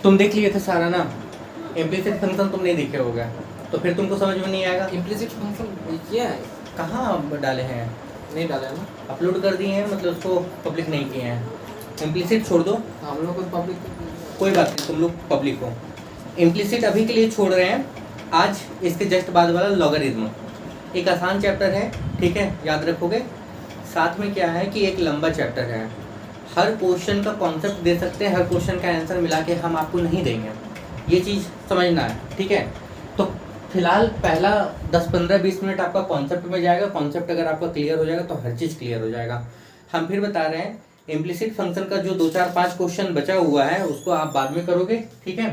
तुम देख लिए थे सारा ना, इम्प्लिसिट फंक्शन तुम नहीं देखे होगा, तो फिर तुमको समझ में नहीं आएगा। इम्प्लिसिट फंक्शन किया है? कहाँ डाले हैं? नहीं डाला है ना। अपलोड कर दिए हैं, मतलब उसको पब्लिक नहीं किए हैं। इम्प्लिसिट छोड़ दो, हम लोग को पब्लिक कोई बात नहीं, तुम लोग पब्लिक हो। इम्प्लिसिट अभी के लिए छोड़ रहे हैं। आज इसके जस्ट बाद वाला लॉगरिथम एक आसान चैप्टर है, ठीक है, याद रखोगे। साथ में क्या है कि एक लंबा चैप्टर है, हर क्वेश्चन का कॉन्सेप्ट दे सकते हैं, हर क्वेश्चन का आंसर मिला के हम आपको नहीं देंगे, ये चीज़ समझना है, ठीक है। तो फिलहाल पहला 10-15-20 मिनट आपका कॉन्सेप्ट में जाएगा। कॉन्सेप्ट अगर आपका क्लियर हो जाएगा तो हर चीज़ क्लियर हो जाएगा। हम फिर बता रहे हैं, इम्प्लिसिट फंक्शन का जो 2-4-5 क्वेश्चन बचा हुआ है उसको आप बाद में करोगे, ठीक है।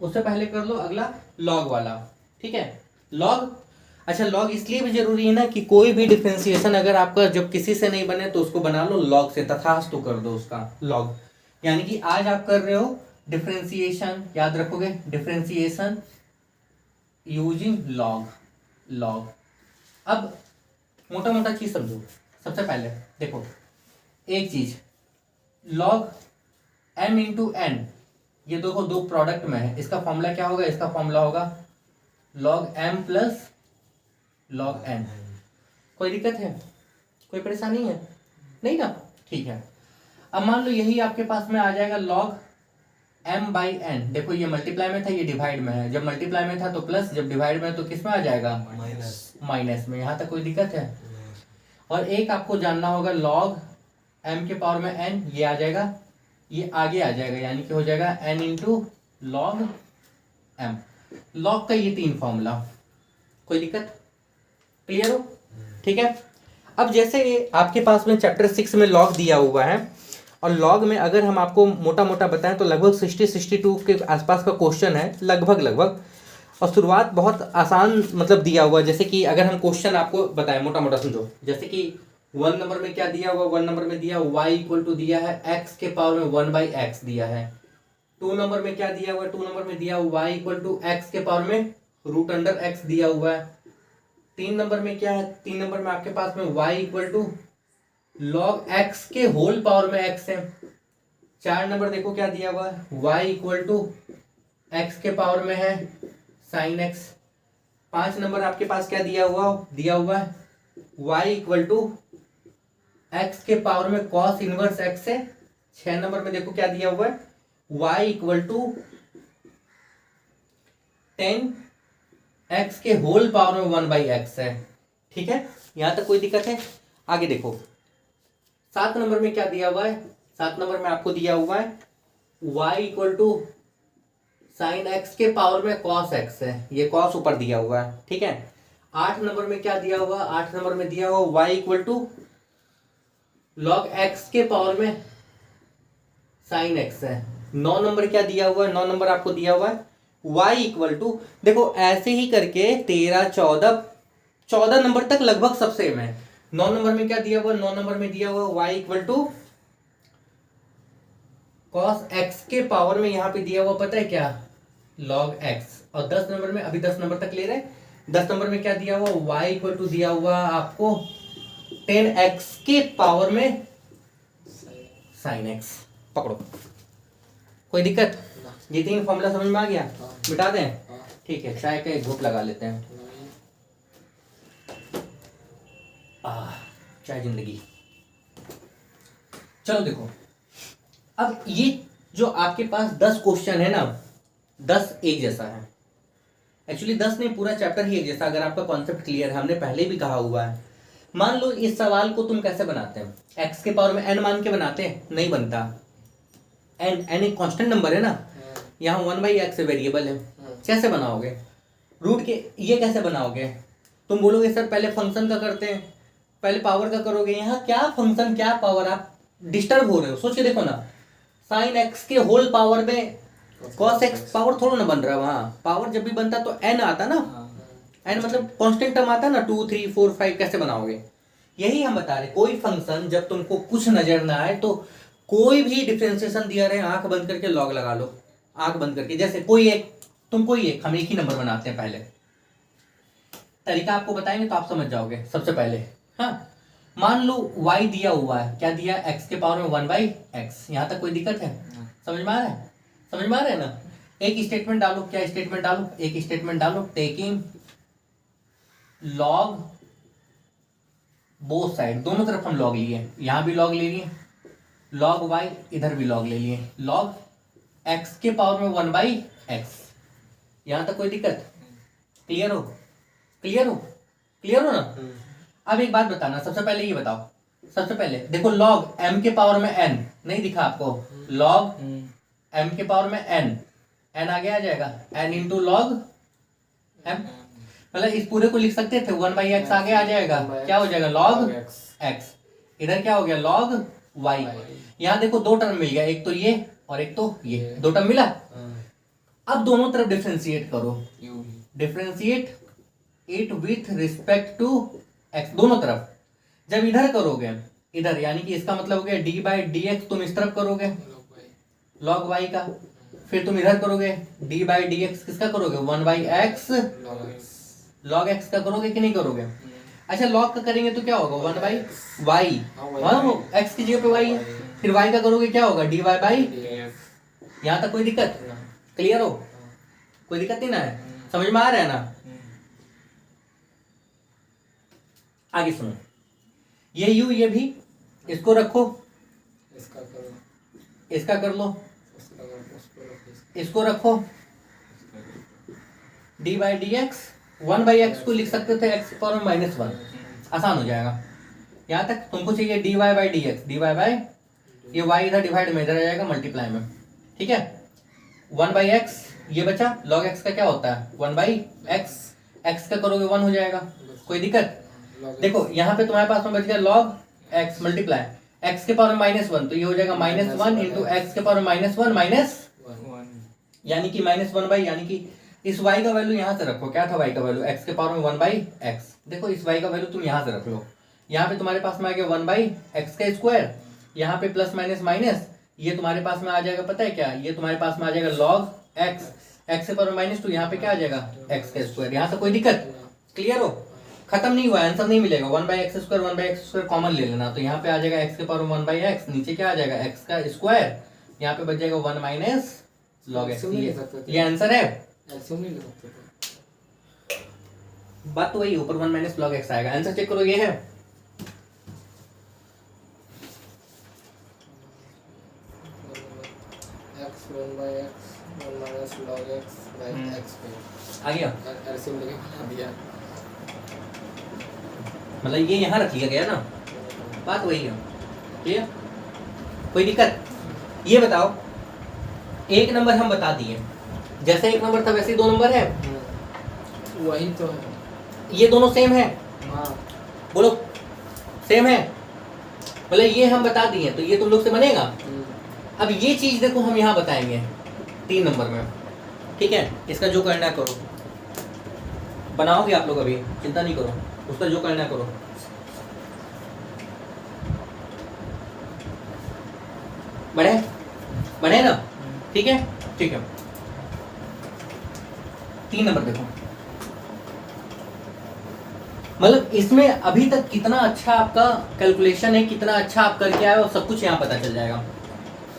उससे पहले कर लो अगला लॉग वाला, ठीक है। लॉग, अच्छा लॉग इसलिए भी जरूरी है ना कि कोई भी डिफरेंशिएशन अगर आपका जब किसी से नहीं बने तो उसको बना लो लॉग से, तथास्तु कर दो उसका लॉग। यानी कि आज आप कर रहे हो डिफरेंशिएशन, याद रखोगे डिफरेंशिएशन यूजिंग लॉग। लॉग अब मोटा मोटा चीज समझो। सबसे पहले देखो एक चीज, लॉग m इंटू एन, ये देखो दो प्रोडक्ट में है, इसका फॉर्मूला क्या होगा? इसका फॉर्मूला होगा log m plus log n। कोई दिक्कत है? कोई परेशानी है? नहीं ना, ठीक है। अब मान लो यही आपके पास में आ जाएगा लॉग m बाई एन। देखो ये मल्टीप्लाई में था, ये डिवाइड में है। जब मल्टीप्लाई में था तो प्लस, जब डिवाइड में तो किस में आ जाएगा? माइनस में। यहाँ तक कोई दिक्कत है? और एक आपको जानना होगा लॉग m के पावर में n, ये आ जाएगा, ये आगे आ जाएगा, यानी कि हो जाएगा n into log m। Log का ये 3 फॉर्मूला, कोई दिक्कत? क्लियर हो? ठीक है। अब जैसे आपके पास में चैप्टर 6 में लॉग दिया हुआ है, और लॉग में अगर हम आपको मोटा मोटा बताएं तो लगभग 60-62 के आसपास का क्वेश्चन है, लगभग। और शुरुआत बहुत आसान मतलब दिया हुआ, जैसे कि अगर हम क्वेश्चन आपको बताएं मोटा मोटा समझो, जैसे कि 1 नंबर में क्या दिया हुआ? 1 नंबर में दिया y इक्वल टू दिया है x के पावर में 1/x दिया है। 2 नंबर में क्या दिया हुआ है? 2 नंबर में दिया y इक्वल टू x के पावर में रूट अंडर x दिया हुआ है। 3 नंबर में क्या है? 3 नंबर में आपके पास में y equal to log x के होल पावर में x है। 4 नंबर देखो क्या दिया हुआ है? y इक्वल टू x के पावर में है साइन x। 5 नंबर आपके पास क्या दिया हुआ है y इक्वल टू x के पावर में cos इनवर्स x है। 6 नंबर में देखो क्या दिया हुआ है? y equal to ten x के होल पावर में 1/x है, ठीक है। यहां तक कोई दिक्कत है? आगे देखो 7 नंबर में क्या दिया हुआ है? 7 नंबर में आपको दिया हुआ है y equal to sine x के पावर में cos x है, ये cos ऊपर दिया हुआ है, ठीक है। 8 नंबर में क्या दिया हुआ? 8 नंबर में दिया हुआ y equal to log x के पावर में साइन x है। 9 नंबर क्या दिया हुआ है? 9 नंबर आपको दिया हुआ है y इक्वल टू, देखो ऐसे ही करके 13, 14 नंबर तक लगभग सब सेम है। 9 नंबर में क्या दिया हुआ? 9 नंबर में दिया हुआ y equal to cos x के पावर में यहाँ पे दिया हुआ पता है क्या? log x। और 10 नंबर में, अभी 10 नंबर तक ले रहे, 10 नंबर में क्या दिया हुआ? y इक्वल टू दिया हुआ आपको 10x के पावर में साइन x। पकड़ो, कोई दिक्कत? ये 3 फॉर्मूला समझ में आ गया? मिटा दें? ठीक है, चाय का एक घूंट लगा लेते हैं। चाय जिंदगी। चलो देखो, अब ये जो आपके पास 10 क्वेश्चन है ना, 10 एक जैसा है। एक्चुअली 10 नहीं, पूरा चैप्टर ही एक जैसा, अगर आपका कॉन्सेप्ट क्लियर है। हमने पहले भी कहा हुआ है। मान लो इस सवाल को तुम कैसे बनाते हैं? x के पावर में n मान के बनाते हैं? नहीं बनता। n एक कांस्टेंट नंबर है ना, यहाँ 1/x वेरिएबल है, कैसे बनाओगे? रूट के ये कैसे बनाओगे? तुम बोलोगे सर पहले फंक्शन का करते हैं, पहले पावर का करोगे। यहाँ क्या फंक्शन क्या पावर, आप डिस्टर्ब हो रहे हो। सोच के देखो ना, साइन x के होल पावर में cos x पावर थोड़ा ना बन रहा है। वहाँ पावर जब भी बनता तो n आता ना, n मतलब कांस्टेंट टर्म आता ना, 2, 3, 4, 5 कैसे बनाओगे? यही हम बता रहे, कोई फंक्शन जब तुमको कुछ नजर ना आए तो कोई भी डिफरेंशिएशन दिया रहे, आंख बंद करके लॉग लगा लो, आंख बंद करके। जैसे कोई एक हम एक ही नंबर बनाते हैं। पहले तरीका आपको बताएंगे तो आप समझ जाओगे। सबसे पहले हाँ, मान लो y दिया हुआ है, क्या दिया है, x के पावर में 1/x। यहाँ तक कोई दिक्कत है? समझ में आ रहा है? समझ में आ रहा है ना? एक स्टेटमेंट डालो, क्या स्टेटमेंट डालो, एक स्टेटमेंट डालो, टेकिंग लॉग बोथ साइड, दोनों तरफ हम लॉग लिए, यहाँ भी लॉग ले लिए, लॉग y इधर भी लॉग ले लिए, लॉग x के पावर में 1/x। यहाँ तक कोई दिक्कत? क्लियर हो? क्लियर हो? क्लियर हो ना? अब एक बात बताना, सबसे पहले ये बताओ, सबसे पहले देखो लॉग m के पावर में n, नहीं दिखा आपको, लॉग m के पावर में n आगे आ जाएगा, n इंटू लॉग m, मतलब इस पूरे को लिख सकते थे 1/x आगे आ जाएगा, क्या हो जाएगा, लॉग x, इधर क्या हो गया, लॉग y। यहाँ देखो दो टर्म मिल गया, एक तो ये और एक तो ये, दो टर्म मिला। अब दोनों तरफ डिफरेंशिएट करो, differentiate it with respect to x, दोनों तरफ। जब इधर करोगे, इधर यानी कि इसका मतलब हो गया d/dx, तुम इस तरफ करोगे log y का, फिर तुम इधर करोगे d/dx, किसका करोगे, 1/x log x का करोगे कि नहीं करोगे? अच्छा log का करेंगे तो क्या होगा, 1/y, x की जगह पे y है, फिर y का करोगे क्या होगा, dy/। यहाँ तक कोई दिक्कत? क्लियर हो? कोई दिक्कत नहीं ना है? समझ में आ रहा है ना? आगे सुनो, ये u ये भी, इसको रखो, इसका करो, इसका कर लो, इसका करो, उसको रखो, इसको रखो, d/dx 1/x को लिख सकते थे x पावर में -1, आसान हो जाएगा। यहाँ तक तुमको चाहिए dy/dx, dy ये y इधर डिवाइड में इधर आ जाएगा मल्टीप्लाई में, ठीक है, 1/x ये बचा, log x का क्या होता है, 1/x, x का करोगे 1 हो जाएगा, कोई दिक्कत? देखो यहाँ पे तुम्हारे पास में बच गया log x मल्टीप्लाई x के पावर में -1, तो ये हो जाएगा -1 इंटू x के पावर में -1 माइनस, यानी कि -1/, यानी कि इस y का वैल्यू यहाँ से रखो, क्या था y का वैल्यू, x के पावर में 1/x। देखो इस y का वैल्यू तुम यहाँ से रख लो, यहाँ पे तुम्हारे पास में आ गया 1/x का स्क्वायर, यहाँ पे प्लस माइनस माइनस, ये तुम्हारे पास में आ जाएगा, पता है क्या, ये तुम्हारे पास में आ जाएगा log x, x के पावर में -2, यहाँ पे क्या आ जाएगा, x का स्क्वायर। यहाँ से कोई दिक्कत? क्लियर हो? खत्म नहीं हुआ, आंसर नहीं मिलेगा, 1/x² कॉमन ले लेना, तो यहाँ पे आ जाएगा x के पावर में 1/x, नीचे क्या आ जाएगा, x का स्क्वायर, यहाँ पे बच जाएगा 1 माइनस log x। ये आंसर है, ऐसे नहीं ले सकते थे। बात तो वही, ऊपर 1 माइनस log x आएगा। आंसर चेक करो, ये है, x 1/x 1 minus log x by x पे आ गया, ऐसे लेके बना दिया। मतलब ये यहाँ रख लिया गया ना, बात वही है, ठीक है, कोई दिक्कत? ये बताओ, एक नंबर हम बता दिए, जैसे एक नंबर था वैसे ही 2 नंबर है, वही तो है, ये दोनों सेम है, हाँ बोलो सेम है, मतलब ये हम बता दिए तो ये तुम लोग से बनेगा। अब ये चीज देखो हम यहाँ बताएंगे 3 नंबर में, ठीक है, इसका जो करना करो, बनाओगे आप लोग, अभी चिंता नहीं करो, उसका जो करना करो। बढ़े बढ़े ना, ठीक है, ठीक है, 3 नंबर देखो, मतलब इसमें अभी तक कितना अच्छा आपका कैलकुलेशन है, कितना अच्छा आप करके आए हो, सब कुछ यहाँ पता चल जाएगा।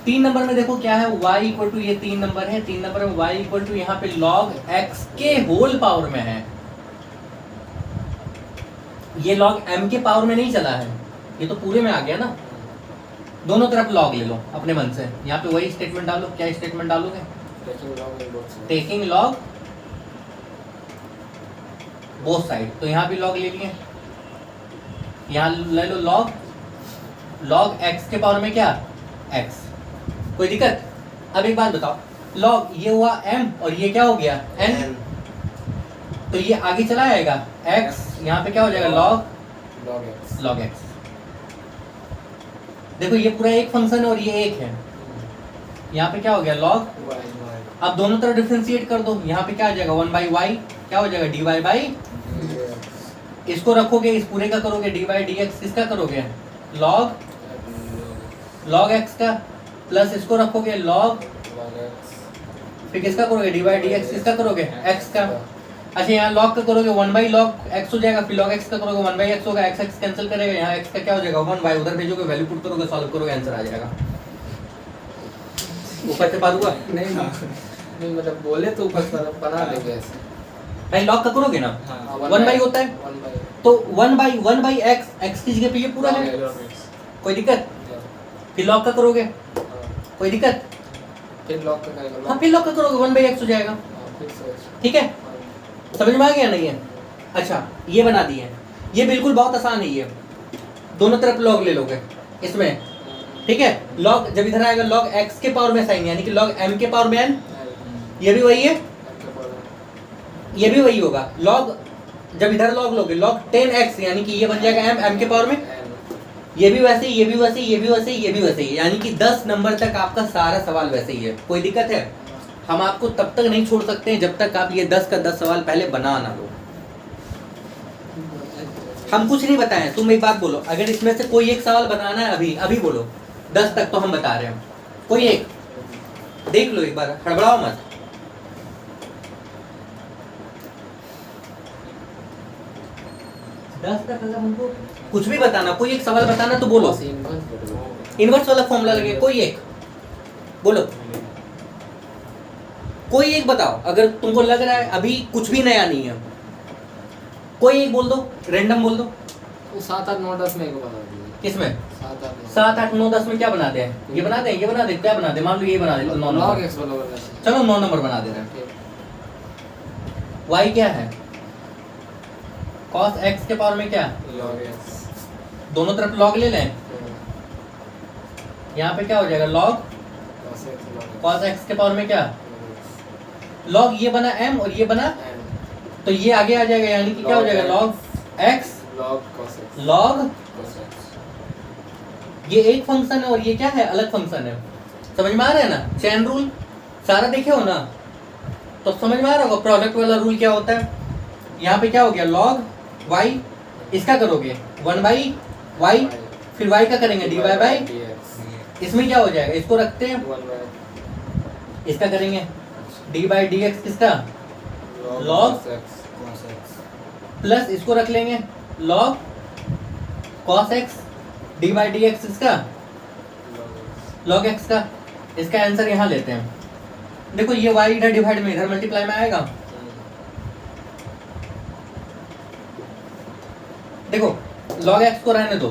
3 नंबर में देखो क्या है, y इक्वल टू, ये 3 नंबर है, 3 नंबर में y इक्वल टू यहाँ पे log x के होल पावर में है, ये log m के पावर में नहीं चला है, ये तो पूरे में आ गया ना, दोनों तरफ log ले लो अपने मन से, यहाँ पे वही स्टेटमेंट डालो, क्या स्टेटमेंट डालोगे, टेकिंग log बोथ साइड, तो यहाँ भी log ले लिए, यहाँ ले लो log x के पावर में क्या, x, कोई दिक्कत? अब एक बात बताओ, log ये हुआ m और ये क्या हो गया n, तो ये आगे चला जाएगा x, यहाँ पे क्या हो जाएगा log x। देखो ये पूरा एक फंक्शन है और ये एक है, यहाँ पे क्या हो गया log, अब दोनों तरफ डिफरेंशिएट कर दो, यहाँ पे क्या आ जाएगा 1/y, क्या हो जाएगा dy/, इसको रखोगे, इस पूरे का करोगे d/dx, किसका करोगे log x का, प्लस इसको रखोगे log, फिर किसका करोगे d/dx, किसका करोगे x का। अच्छा यहाँ लॉग का करोगे 1/log x हो जाएगा, फिर log x का करोगे 1/x होगा, x x कैंसिल करेगा, यहाँ x का क्या हो जाएगा 1/, उधर भेजोगे वैल्यू पुट करोगे सॉल्व करोगे आंसर आ जाएगा। ऊपर से पार हुआ नहीं नहीं मतलब बोले तो ऊपर से बना देंगे ऐसे। भाई लॉग का करोगे ना हाँ, 1/, होता है 1/, तो 1/x x की जगह पे ये पूरा है, log x, कोई दिक्कत। yeah, फिर लॉग का करोगे हाँ, कोई दिक्कत, फिर लॉग का करेगा, हाँ फिर लॉग का करोगे 1/x हो जाएगा, फिर से ठीक है समझ में आ गया नहीं है। अच्छा ये बना दिए, ये बिल्कुल बहुत आसान है, ये दोनों तरफ लॉग ले लोगे इसमें, ठीक है। लॉग जब इधर आएगा log x के पावर में साइन यानी कि log m के पावर में n, ये भी वही है ये भी वही होगा। log जब इधर log लोगे log 10x यानी कि ये बन जाएगा m के पावर में, ये भी वैसे ही ये भी वैसे ही ये भी वैसे ही ये भी वैसे ही, यानी कि 10 नंबर तक आपका सारा सवाल वैसे ही है। कोई दिक्कत है? हम आपको तब तक नहीं छोड़ सकते हैं जब तक आप ये 10 का 10 सवाल पहले बना ना लो। हम कुछ नहीं बताएं, तुम एक बात बोलो, अगर इसमें से कोई एक सवाल बनाना है अभी अभी बोलो, 10 तक तो हम बता रहे हैं, कोई एक देख लो एक बार, हड़बड़ाओ मत। दस तक अगर हमको कुछ भी बताना, कोई एक सवाल बताना तो बोलो। इनवर्स वाला फॉर्मूला लगे, कोई एक बोलो, कोई एक बताओ अगर तुमको लग रहा है अभी कुछ भी नया नहीं है, कोई एक बोल दो, रैंडम बोल दो। वो 7 8 9 10 में को बना दीजिए। किसमें 7 7 8 8 9 10 में क्या बना दे, ये बना दे, ये बना दे, क्या बना दे, मान लो ये बना दे 9 log नंबर, x वाला बना चलो 9 नंबर बना दे रहे हैं। ठीक y क्या है cos x के पावर में क्या, log x, दोनों तरफ log ले लें, यहाँ पे क्या हो जाएगा log cos x के पावर में क्या, log ये बना m और ये बना, तो ये आगे आ जाएगा यानी कि क्या हो जाएगा log x log cos x, log, cos x, ये एक फंक्शन है और ये क्या है अलग फंक्शन है। समझ में आ रहा है ना, चेन रूल सारा देखे हो ना, तो समझ में आ रहा होगा प्रोडक्ट वाला रूल क्या होता है। यहाँ पे क्या हो गया log y, इसका करोगे 1/y, फिर y का करेंगे dy/, इसमें क्या हो जाएगा, इसको रखते हैं, इसका करेंगे d/dx, किसका log प्लस इसको रख लेंगे log cos x, d/dx इसका log x का, इसका आंसर यहाँ लेते हैं। देखो ये y इधर डिवाइड में इधर मल्टीप्लाई में आएगा, देखो log x को रहने दो,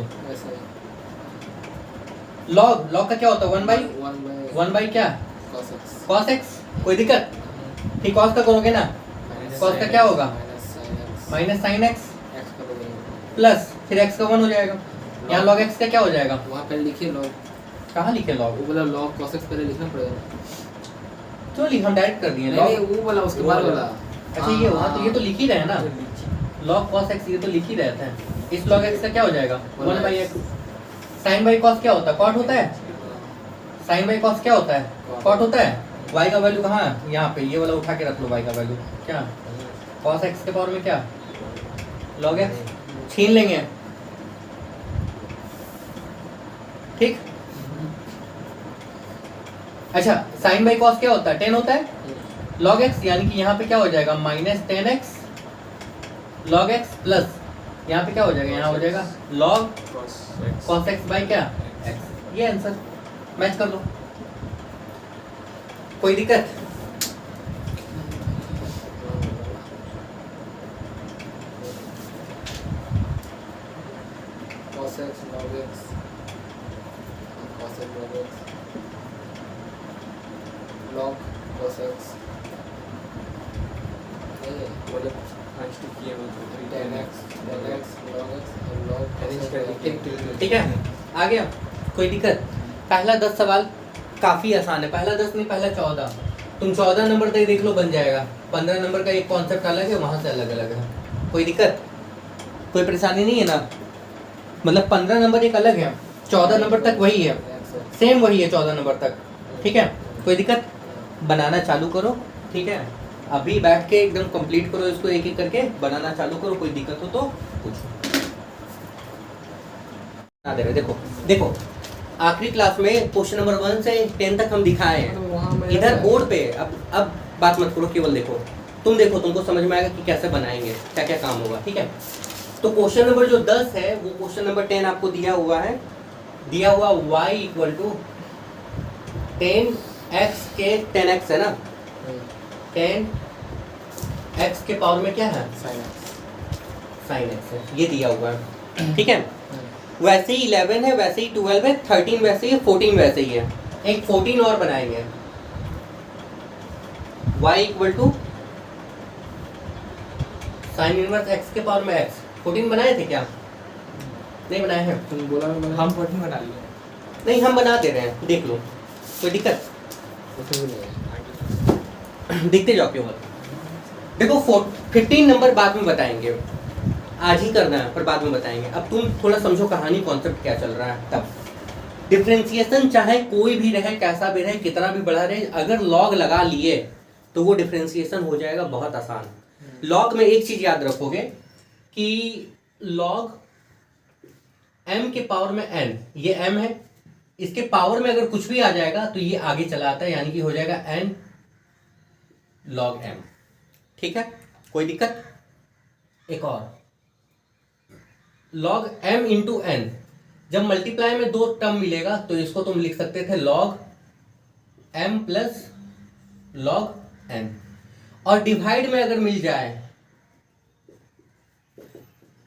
log का क्या होता है 1/1 क्या cos x, कोई दिक्कत। ठीक cos का करोगे ना, cos का क्या होगा माइनस साइन x प्लस फिर x का 1 हो जाएगा, यहाँ log x का क्या हो जाएगा, वहाँ पे लिखिए log, कहाँ लिखे log, वो वाला log cos x पहले लिखना पड़ेगा। तो लिख हम डायरेक्ट कर दिए नहीं log, वो वाला उसके बाद वाला, अच्छा ये वहाँ तो ये तो लिख ही रहे हैं ना log cos x, ये तो लिख ही रहता है। इस log x का क्या हो जाएगा 1/x, sin बाई cos क्या होता है cot होता है, sin बाई cos क्या होता है cot होता है। y का वैल्यू कहाँ है, यहाँ पे ये वाला उठा के रख लो, y का वैल्यू क्या cos x के पावर में क्या log x, छीन लेंगे ठीक। अच्छा sin बाई cos क्या होता है 10 होता है, log x यानी कि यहाँ पे क्या हो जाएगा -10x log x प्लस यहाँ पे क्या हो जाएगा, यहाँ हो जाएगा log cos x बाई क्या x, ये आंसर मैच कर लो, कोई दिक्कत। cos x log x, cos x log x, log cos x, ये बोले फर्स्ट किए वो तो 10x log x log x और log Arrange cos कर x, दीजिए। ठीक है आ गया, कोई दिक्कत। पहला 10 सवाल काफ़ी आसान है, पहला 10 नहीं पहला 14, तुम 14 नंबर तक देख लो बन जाएगा। 15 नंबर का एक कॉन्सेप्ट अलग है, वहाँ से अलग अलग है, कोई दिक्कत कोई परेशानी नहीं है ना। मतलब 15 नंबर एक अलग है, 14 नंबर तक वही है, सेम वही है 14 नंबर तक, ठीक है कोई दिक्कत। बनाना चालू करो, ठीक है अभी बैठ के एकदम कंप्लीट करो इसको, एक एक करके बनाना चालू करो, कोई दिक्कत हो तो पूछो। दे रहे देखो देखो आखिरी क्लास में क्वेश्चन नंबर 1 से 10 तक हम दिखाए हैं, इधर बोर्ड पे अब बात मत करो, केवल देखो तुम देखो, तुमको समझ में आएगा कि कैसे बनाएंगे, क्या क्या काम होगा, ठीक है। तो क्वेश्चन नंबर जो 10 है वो क्वेश्चन नंबर 10 आपको दिया हुआ है, दिया हुआ y इक्वल टू 10x के 10x है ना, 10x के पावर में क्या है, sin x। sin x है, ये दिया हुआ है, ठीक है। वैसे ही 11 है, वैसे ही 12 है, 13 वैसे ही है, 14 वैसे ही है, एक 14 और बनाएंगे, y equal to sine inverse x के पावर में x। 14 बनाए थे क्या, नहीं बनाए हैं, तुम बोला मैं बना हम 14 बना लिए। नहीं हम बना दे रहे हैं, देख लो, कोई दिक्कत, कुछ भी नहीं है। दिखते जाओ केवल। देखो 15 नंबर बाद में बताएंगे, आज ही करना है पर बाद में बताएंगे। अब तुम थोड़ा समझो कहानी, कॉन्सेप्ट क्या चल रहा है। तब डिफरेंशिएशन चाहे कोई भी रहे, कैसा भी रहे, कितना भी बड़ा रहे, अगर लॉग लगा लिए तो वो डिफरेंशिएशन हो जाएगा बहुत आसान। लॉग में एक चीज याद रखोगे कि लॉग m के पावर में n, ये m है, इसके पावर में अगर कुछ भी आ जाएगा तो ये आगे चला आता है, यानी कि हो जाएगा n log m, ठीक है, कोई दिक्कत। एक और log m इंटू n, जब मल्टीप्लाई में दो टर्म मिलेगा तो इसको तुम लिख सकते थे log m plus log n, और डिवाइड में अगर मिल जाए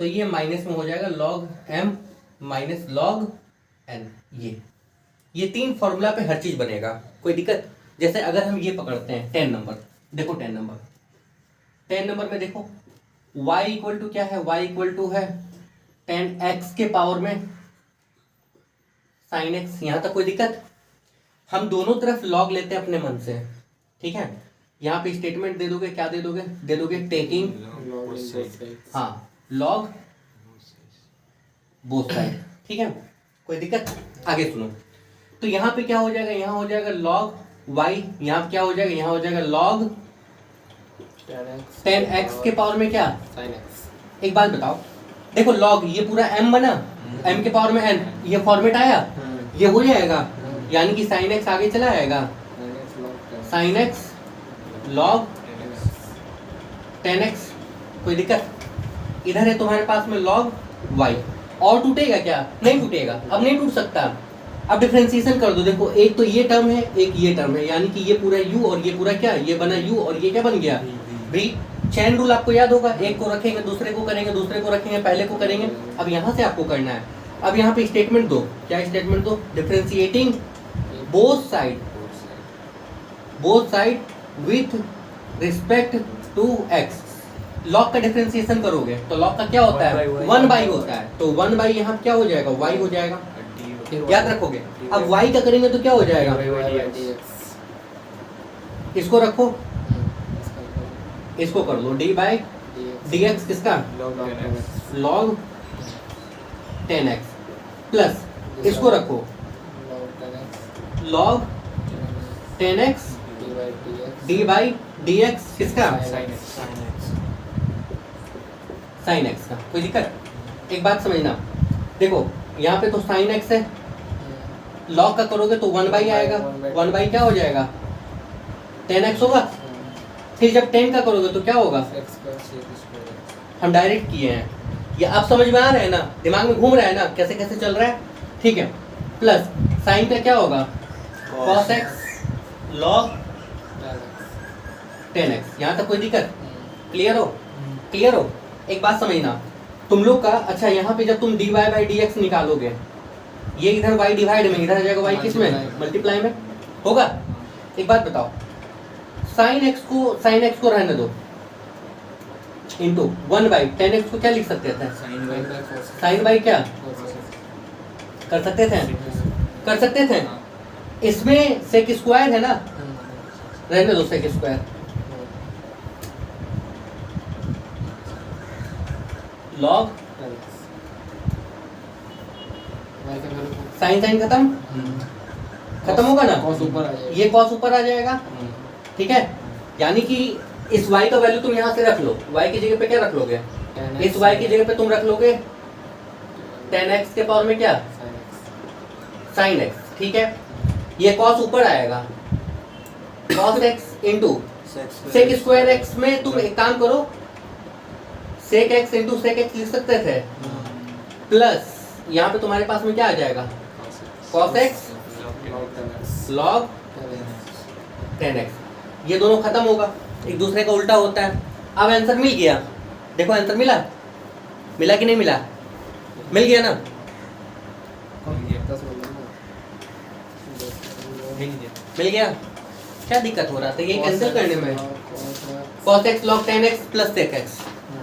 तो ये माइनस में हो जाएगा log m minus log n। ये 3 फॉर्मूला पे हर चीज बनेगा, कोई दिक्कत। जैसे अगर हम ये पकड़ते हैं 10 नंबर, देखो 10 नंबर में देखो y इक्वल टू क्या है, y इक्वल टू है 10x के पावर में sin x। यहां तक कोई दिक्कत। हम दोनों तरफ log लेते हैं अपने मन से, ठीक है। यहाँ पे स्टेटमेंट दे दोगे, क्या दे दोगे, दे दोगे taking, log in both sides। हाँ log बोथ साइड, ठीक है, कोई दिक्कत। आगे सुनो, तो यहाँ पे क्या हो जाएगा, यहाँ हो जाएगा log y, यहाँ क्या हो जाएगा, यहाँ हो जाएगा log 10x के पावर में क्या sin x। एक बात बताओ, देखो log ये पूरा m बना, m के पावर में n, ये फॉर्मेट आया, ये हो जाएगा, यानी कि sin x आगे चला आएगा, sin x log 10x, कोई दिक्कत। इधर है तुम्हारे पास में log y, और टूटेगा क्या, नहीं टूटेगा, अब नहीं टूट सकता। अब डिफरेंशिएशन कर दो, देखो एक तो ये टर्म है, एक ये टर्म है, यानी कि ये पूरा u और ये पूरा क्या, ये बना u और ये क्या बन गया v। चेन रूल आपको याद होगा, एक को रखेंगे दूसरे को करेंगे, दूसरे को रखेंगे पहले को करेंगे। अब यहाँ से आपको करना है, अब यहाँ पे स्टेटमेंट दो, क्या स्टेटमेंट दो, differentiating both side with respect to x। Log का डिफरेंशिएशन करोगे तो लॉग का क्या होता है, 1 बाई होता है, तो 1 बाई यहाँ क्या हो जाएगा, y हो जाएगा, याद रखोगे। अब y का करेंगे तो क्या हो जाएगा, इसको रखो, इसको कर लो d बाई dx, किसका log 10x, प्लस इसको रखो log 10x d by dx, किसका sin x का, कोई दिक्कत। एक बात समझना, देखो यहाँ पे तो sin x है, log का करोगे तो 1 बाई आएगा, 1 बाई क्या हो जाएगा 10x होगा। फिर जब 10 का करोगे तो क्या होगा, हम डायरेक्ट किए हैं, ये आप समझ में आ रहा है ना, दिमाग में घूम रहा है ना कैसे कैसे चल रहा है, ठीक है। प्लस साइन का क्या होगा cos x log 10x, यहाँ तक कोई दिक्कत, क्लियर हो, क्लियर हो। एक बात समझना तुम लोग का, अच्छा यहाँ पे जब तुम dy बाई dx निकालोगे, ये इधर y डिवाइड में, इधर आ जाएगा y किस में, मल्टीप्लाई में होगा। एक बात बताओ, sin x को रहने दो, इंटू 1 बाई 10x को क्या लिख सकते थे, sin बाई क्या कर सकते थे, इसमें सेक स्क्वायर है ना, रहने दो सेक स्क्वायर, log साइन खत्म होगा ना, cos ऊपर आ जाएगा। ये cos ऊपर आ जाएगा, ठीक है। यानी कि इस y का वैल्यू तुम यहाँ से रख लो, y की जगह पे क्या रख लोगे, इस y की जगह पे तुम रख लोगे 10x के पावर में क्या sin x, ठीक है। ये cos ऊपर आएगा, cos x into sec square x में तुम एक काम करो, sec x into sec x लिख सकते थे, प्लस यहाँ पे तुम्हारे पास में क्या आ जाएगा, कॉस एक्स लॉग 10x। ये दोनों खत्म होगा, एक दूसरे का उल्टा होता है। अब आंसर मिल गया, देखो आंसर मिला, मिला कि नहीं मिला, मिल गया ना, मिल गया। क्या दिक्कत हो रहा था ये कैंसिल करने में, cos x log 10x plus sec x।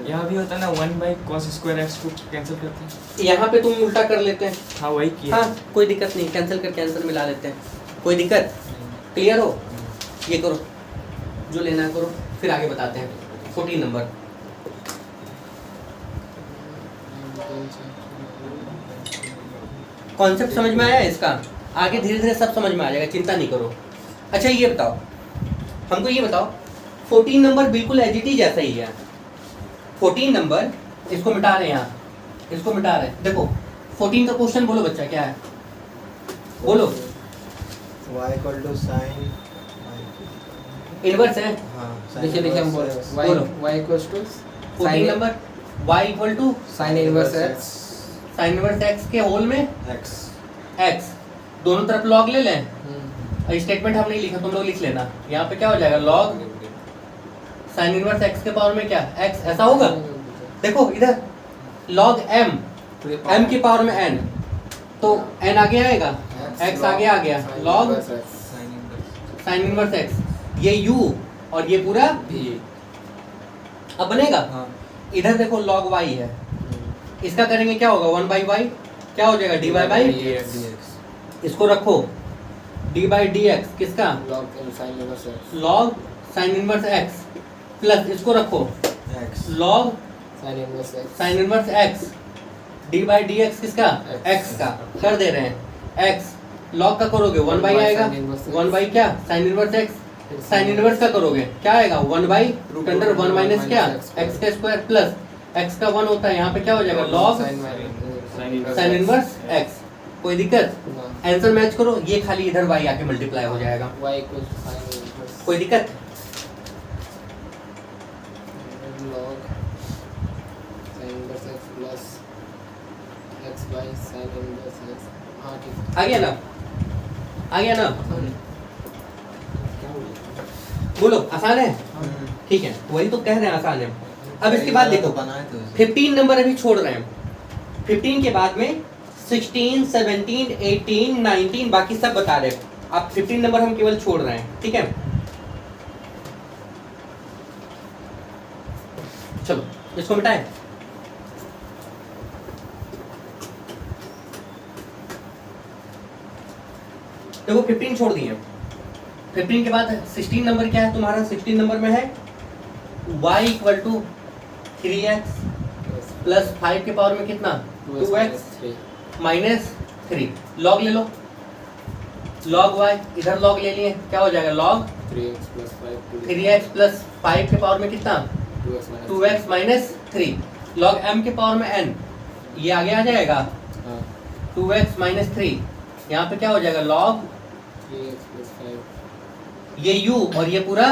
यहाँ भी होता है ना 1 बाई कॉस स्क्वायर एक्स को कैंसिल करते हैं। यहाँ पे तुम उल्टा कर लेते हैं, हाँ वही किया। हाँ कोई दिक्कत नहीं, कैंसिल करके आंसर मिला लेते हैं, कोई दिक्कत, क्लियर हो। ये करो जो लेना है करो, फिर आगे बताते हैं। 14 नंबर, कॉन्सेप्ट समझ में आया इसका, आगे धीरे धीरे सब समझ में आ जाएगा, चिंता नहीं करो। अच्छा ये बताओ, हमको ये बताओ 14 नंबर बिल्कुल एज इट इज जैसा ही है। 14 नंबर इसको मिटा रहे हैं, यहाँ इसको मिटा रहे हैं। देखो 14 का क्वेश्चन बोलो बच्चा, क्या है बोलो। y equal to sine, inverse है, देखिए देखिए हम बोल रहे हैं बोलो। y equals to 14 number y equal to sine inverse x sine inverse x के होल में x। x, दोनों तरफ लॉग ले लें। स्टेटमेंट हम नहीं लिखा, तुम लोग लिख लेना। यहाँ पे क्या हो जाएगा, लॉग साइन इनवर्स x के पावर में क्या x, ऐसा होगा। देखो इधर लॉग m की पावर में n, तो n आगे आएगा, x आगे आ गया, लॉग साइन इनवर्स x, ये u और ये पूरा अब बनेगा। इधर देखो लॉग y है, इसका करेंगे क्या होगा, 1 बाई y क्या हो जाएगा, dy बाई, इसको रखो d बाई डी एक्स, किसका log sign inverse x, plus इसको रखो log sign inverse x, d by d x किसका, x का, कर दे रहे हैं। x लॉग का करोगे 1 बाई आएगा, 1 बाई क्या sign inverse x, sine inverse का करोगे क्या आएगा, 1 बाई रूट अंडर 1 माइनस क्या x का स्क्वायर, प्लस x का 1 होता है, यहाँ पे क्या हो जाएगा, लॉग साइन इनवर्स x। कोई दिक्कत, आंसर मैच करो, ये खाली इधर y आके मल्टीप्लाई हो जाएगा, y equals to sine inverse कोई दिक्कत। log sin inverse x plus x by sin inverse x। हाँ ठीक आ गया ना, आ गया ना, बोलो आसान है, ठीक है वही तो कह रहे हैं आसान है। अब इसके बाद देखो 15 नंबर अभी छोड़ रहे हैं, 15 के बाद में 16, 17, 18, 19 बाकी सब बता रहे हैं। अब 15 नंबर हम केवल छोड़ रहे हैं, ठीक है। चलो इसको मिटाएं। देखो 15 छोड़ दिए, 15 के बाद 16 नंबर क्या है तुम्हारा, 16 नंबर में है y equal to 3x plus 5 के पावर में कितना 2x माइनस 3, लॉग ले लो, लॉग y, इधर लॉग ले लिए, क्या हो जाएगा लॉग 3x प्लस 5 के पावर में कितना 2x माइनस 3, लॉग m के पावर में n, ये आगे आ जाएगा 2x माइनस 3, यहाँ पे क्या हो जाएगा लॉग ये u और ये पूरा,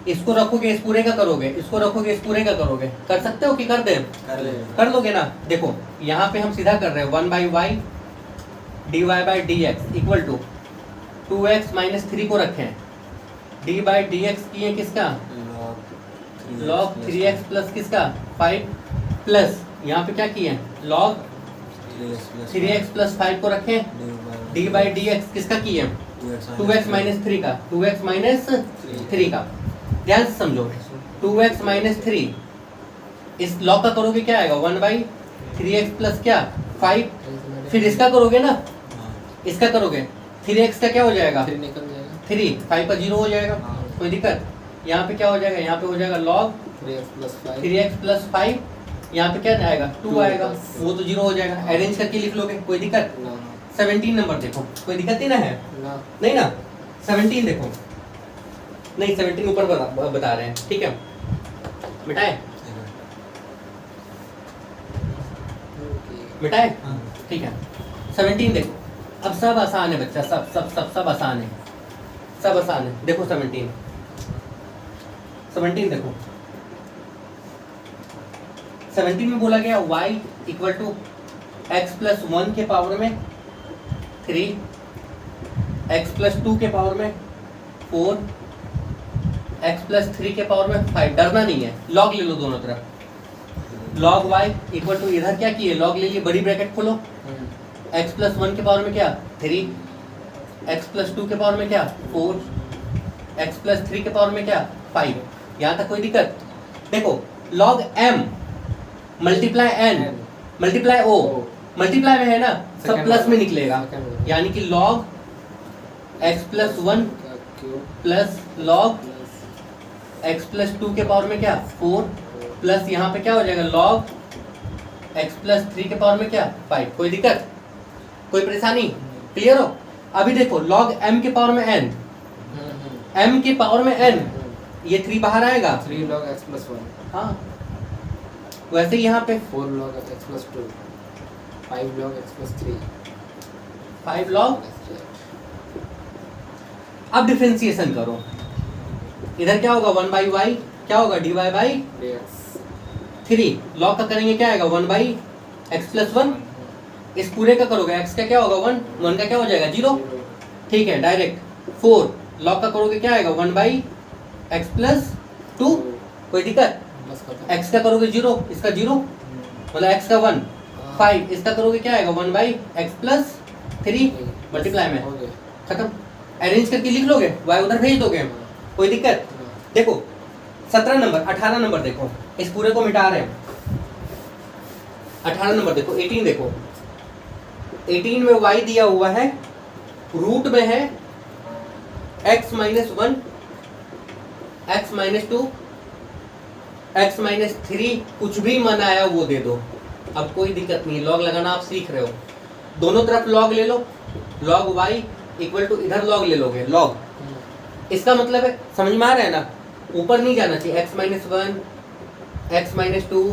इसको रखोगे इस पूरे का करोगे, इसको रखोगे इस पूरे का करोगे, कर सकते हो कि कर दे, कर लोगे ना। देखो यहाँ पे हम सीधा कर रहे हैं 1 by y d y by d x equal to 2x minus 3 को रखें, d बाई डी एक्स किए किसका लॉग 3x प्लस किसका 5 प्लस यहाँ पे क्या किए लॉग 3x प्लस 5 को रखें, d बाई डी एक्स किसका किए 2x माइनस 3 का, 2x माइनस 3 का, ध्यान से समझो 2x माइनस 3, इस लॉग का करोगे क्या आएगा 1 बाई 3x प्लस क्या 5, फिर इसका करोगे ना, इसका करोगे 3x का क्या हो जाएगा 3, 5 का 0 हो जाएगा, कोई दिक्कत। यहाँ पे क्या हो जाएगा, यहाँ पे हो जाएगा लॉग 3x प्लस 5, यहाँ पे क्या आएगा 2 आएगा, वो तो 0 हो जाएगा, अरेंज करके लिख लोगे, कोई दिक्कत। 17 नंबर देखो, कोई दिक्कत नहीं ना है, नहीं ना। 17 देखो, नहीं 17 ऊपर बता रहे हैं, ठीक है मिटाए, मिटाए, ठीक है। 17 देखो, अब सब आसान है बच्चा, सब सब सब सब आसान है, सब आसान है। देखो 17 17 देखो, 17 में बोला गया y equal to x plus 1 के पावर में 3, एक्स प्लस 2 के पावर में 4, एक्स प्लस 3 के पावर में 5। डरना नहीं है, लॉग ले लो दोनों तरफ। लॉग y इक्वल टू, इधर क्या किए, लॉग ले लिए, बड़ी ब्रैकेट खोलो, एक्स प्लस 1 के पावर में क्या 3, एक्स प्लस 2 के पावर में क्या 4, एक्स प्लस 3 के पावर में क्या 5। यहाँ तक कोई दिक्कत? देखो log m multiply n multiply o, multiply में है ना, सब Second प्लस में order. निकलेगा, Second order. यानी कि log x plus 1 plus log x plus 2 के पावर में क्या 4 प्लस यहाँ पे क्या हो जाएगा लॉग x प्लस 3 के पावर में क्या 5। कोई दिक्कत, कोई परेशानी? क्लियर हो? अभी देखो लॉग m के पावर में n, m के पावर में n, ये 3 बाहर आएगा, 3 log x plus 1, हाँ वैसे ही यहाँ पे 4 log x plus 2, 5 log x plus 3, 5 log. अब डिफरेंशिएशन करो, इधर क्या होगा 1 बाई वाई, क्या होगा dy बाई dx, 3, लॉग का करेंगे क्या आएगा 1 बाई एक्स प्लस 1, इस पूरे का करोगे x का क्या होगा 1, 1 का क्या हो जाएगा 0, ठीक है डायरेक्ट। 4 लॉग का करोगे क्या आएगा 1 बाई एक्स प्लस 2, कोई दिक्कत? बस खत्म। x का करोगे 0, इसका 0 मतलब x का 1, 5 इसका करोगे क्या आएगा 1 बाई एक्स प्लस 3 मल्टीप्लाई में, हो गया। खत्म। अरेंज करके लिख लोगे, y उधर भेज दोगे, कोई दिक्कत? देखो 17 नंबर, 18 नंबर देखो, इस पूरे को मिटा रहे हैं। 18 नंबर देखो, 18 देखो, 18 में y दिया हुआ है, रूट में है x minus 1, x minus 2, x minus 3, कुछ भी मन आया वो दे दो, अब कोई दिक्कत नहीं, लॉग लगाना आप सीख रहे हो। दोनों तरफ लॉग ले लो, लॉग y इक्वल टू इधर लॉग ले लोगे, लॉग, इसका मतलब है समझ में आ रहा है ना, ऊपर नहीं जाना चाहिए, x minus 1, x minus 2,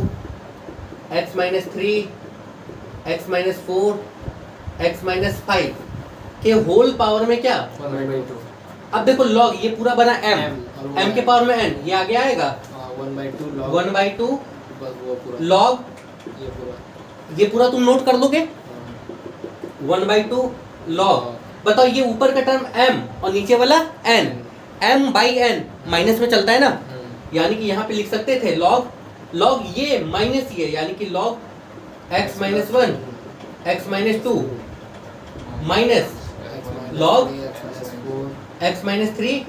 x minus 3, x minus 4, x minus 5 के होल पावर में क्या। 1/2, अब देखो लॉग ये पूरा बना m, और m के पावर में n, ये आगे आएगा 1/2 log 1/2 बस वो पूरा लॉग, ये पूरा ये पूरा तुम नोट कर दोगे, 1/2 लॉग। बताओ ये ऊपर का टर्म m और नीचे वाला n, m by n minus में चलता है ना, यानी कि यहाँ पे लिख सकते थे लॉग, लॉग ये माइनस ये, यानी कि log x minus 1, x minus 2 minus log x minus 3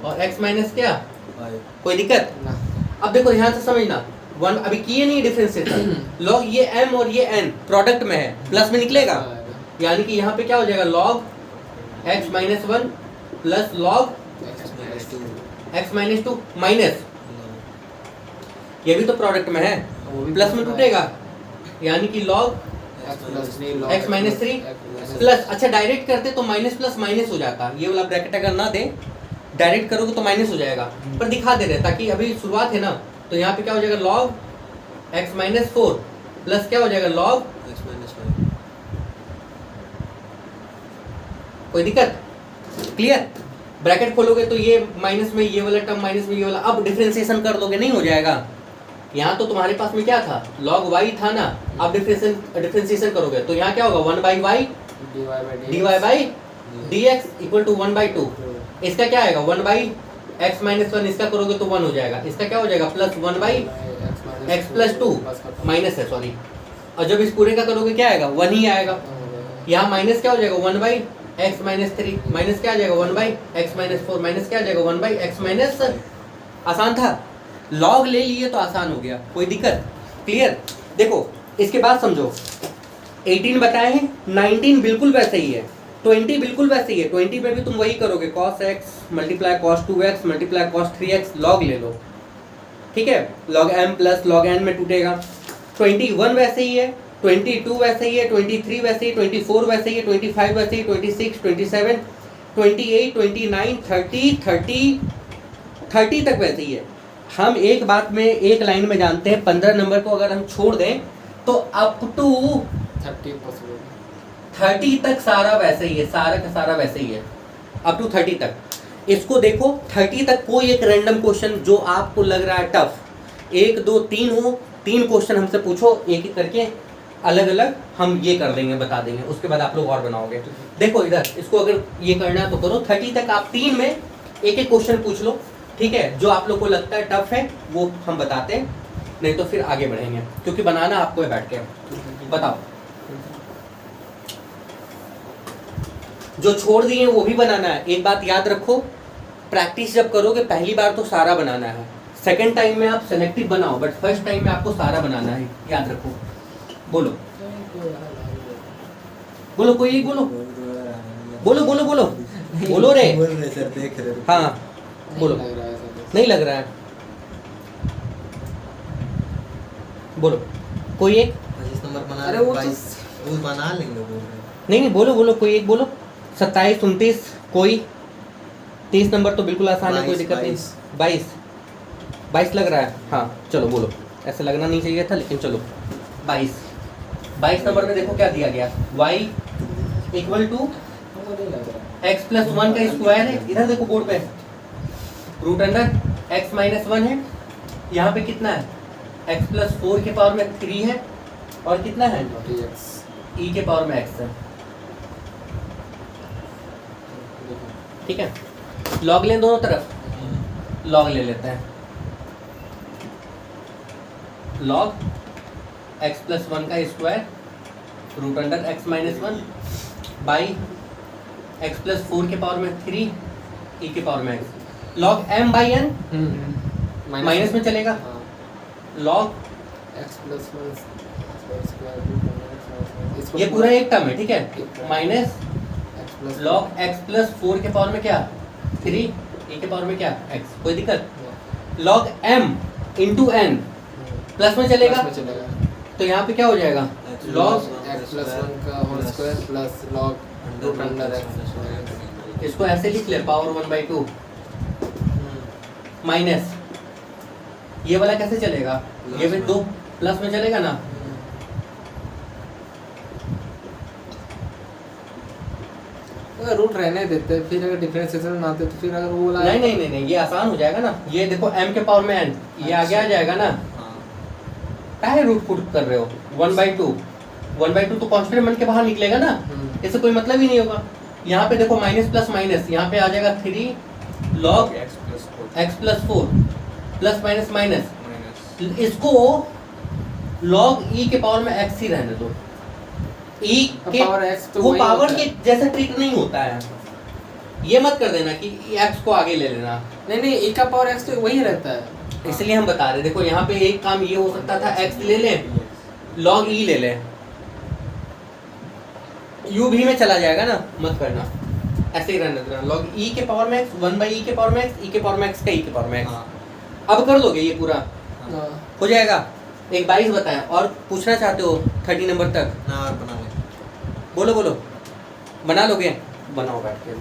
और x माइनस क्या, कोई दिक्कत? ना अब देखो ध्यान से समझना, 1 अभी किए नहीं डिफरेंशिएशन, लॉग ये m और ये n प्रोडक्ट में है, प्लस में निकलेगा, यानी कि यहाँ पे क्या हो जाएगा log x minus 1 plus log x minus 2 minus, ये भी तो प्रोडक्ट में है, प्लस में टूटेगा, यानी कि लॉग x माइनस 3 प्लस, अच्छा डायरेक्ट करते तो माइनस प्लस माइनस हो जाता, ये वाला ब्रैकेट अगर ना दे डायरेक्ट करोगे तो माइनस हो जाएगा, पर दिखा दे रहे ताकि अभी शुरुआत है ना, तो यहाँ पे क्या हो जाएगा लॉग x माइनस 4 प्लस क्या हो जाएगा लॉग x माइनस 5, कोई दिक्कत? क्लियर? ब्रैकेट खोलोगे तो ये माइनस में ये वाला टर्म माइनस में ये वाला, अब डिफरेंशिएशन कर दोगे नहीं हो जाएगा। यहाँ तो तुम्हारे पास में क्या था लॉग y था ना, अब डिफरेंशिएशन करोगे तो यहाँ क्या होगा 1 by y dy by dx equal to 1/2, इसका क्या आएगा 1 बाई x माइनस 1, इसका करोगे तो 1 हो जाएगा, इसका क्या हो जाएगा plus 1 by x plus 2 minus है सॉरी, और जब इस पूरे का करोगे क्या आएगा 1 ही आएगा, यहाँ माइनस क्या हो जाएगा 1 बाई x माइनस 3 माइनस क्या आ जाएगा 1 बाई x माइनस 4 माइनस क्या आ जाएगा 1 बाई x माइनस, आसान था, लॉग ले लिए तो आसान हो गया, कोई दिक्कत? क्लियर? देखो इसके बाद समझो, 18 बताए हैं, 19 बिल्कुल वैसे ही है, 20 बिल्कुल वैसे ही है, 20 में भी तुम वही करोगे cos x multiply cos 2x multiply cos 3x, log ले लो, ठीक है, log m plus log n में टूटेगा। 21 वैसे ही है, 22 वैसे ही है, 23 वैसे ही, 24 वैसे ही है, 25 वैसे ही, 26, 27, 28, 29, 30, 30 तक वैसे ही है। हम एक बात में एक लाइन में जानते हैं, 15 नंबर को अगर हम छोड़ दें तो अप टू 30 तक सारा वैसे ही है, सारा का सारा वैसे ही है, अप टू 30 तक। इसको देखो 30 तक कोई एक रैंडम क्वेश्चन जो आपको लग रहा है टफ, 1 2 3 हो, 3 क्वेश्चन हमसे पूछो एक एक करके, अलग अलग हम ये कर देंगे, बता देंगे, उसके बाद आप लोग और बनाओगे। देखो इधर इसको अगर ये करना है तो करो, 30 तक आप 3 में एक एक क्वेश्चन पूछ लो, ठीक है। जो आप लोग को लगता है टफ है वो हम बताते हैं, नहीं तो फिर आगे बढ़ेंगे, क्योंकि बनाना आपको है बैठ के। बताओ, जो छोड़ दिए वो भी बनाना है। एक बात याद रखो, प्रैक्टिस जब करोगे पहली बार तो सारा बनाना है, सेकंड टाइम में आप सेलेक्टिव बनाओ, बट फर्स्ट टाइम में आपको सारा बनाना है, याद रखो। बोलो बोलो, कोई एक बोलो, बोलो बोलो बोलो बोलो रे। बोल रहे सर, देख रहे हो। हाँ बोलो, नहीं लग रहा है सर। नहीं लग रहा है, बोलो कोई एक। 25 नंबर बना, अरे वो तो 22 वो बना लेंगे, बोल रहे हैं। नहीं नहीं, बोलो बोलो, कोई एक बोलो। 27 29 कोई, 30 नंबर तो बिल्कुल आसान है, कोई 22, दिक्कत नहीं। 22 लग रहा है, हाँ चलो बोलो, ऐसे लगना नहीं चाहिए था लेकिन चलो। 22 नंबर में देखो क्या दिया गया, y इक्वल टू हमको नहीं लग रहा है। x प्लस 1 का स्क्वायर है, इधर देखो बोर्ड पे रूट अंडर x माइनस 1 है, यहाँ पे कितना है x प्लस 4 के पावर में 3 है, और कितना है dx e के पावर में x है, ठीक है। लॉग लें दोनों तरफ, लॉग ले लेते हैं, लॉग x प्लस 1 का square root under x minus 1 by x plus 4 के पावर में 3 e के पावर में x, log m by n minus में चलेगा, हाँ, log x plus 1 square root इसको ये पूरा एक टर्म है, ठीक है, ठीक है। Minus x plus log x plus 4 के पावर में क्या 3 e के पावर में क्या x, कोई दिक्कत। Log m into n plus में चलेगा, प्लस में चलेगा। तो यहाँ पे क्या हो जाएगा, लॉग x प्लस 1 का whole square plus log root under x। इसको ऐसे लिख ले, पावर 1/2 माइनस ये वाला कैसे चलेगा, ये भी 2 प्लस में चलेगा ना, अगर रूट रहने देते फिर अगर डिफरेंशिएशन में आते तो फिर अगर वो वाला नहीं नहीं नहीं नहीं, ये आसान हो जाएगा ना, ये देखो m के पावर में n, ये आगे आ जाएगा ना, हाँ, काहे रूट फुट कर रहे हो, 1/2 तो कांस्टेंट मन के बाहर निकलेगा ना, इससे कोई मतलब ही नहीं होगा। यहाँ पे देखो माइनस प्लस माइनस, यहाँ पे आ जाएगा 3 log x plus 4 plus minus minus, इसको लॉग e के पावर में x ही रहने दो, e के पावर x तो वो वही पावर होता के है। जैसा ट्रिक नहीं होता है, ये मत कर देना कि x को आगे ले लेना, नहीं नहीं e का पावर x तो वही रहता है। इसलिए हम बता रहे। देखो यहाँ पे एक काम ये हो सकता था, x ले लें, log e ले लें, u भी में चला जाएगा ना, मत करना, ऐसे ही रहने देना, log e के पावर में x 1/e के पावर में x, e के पावर में x का e के पावर में x। हाँ, अब कर लोगे ये पूरा, हाँ। हो जाएगा। एक 22 बताएं, और पूछना चाहते हो 30 नंबर तक, ना और बना ले। बोलो बोलो, बना लोगे, बनाओ बैठ के।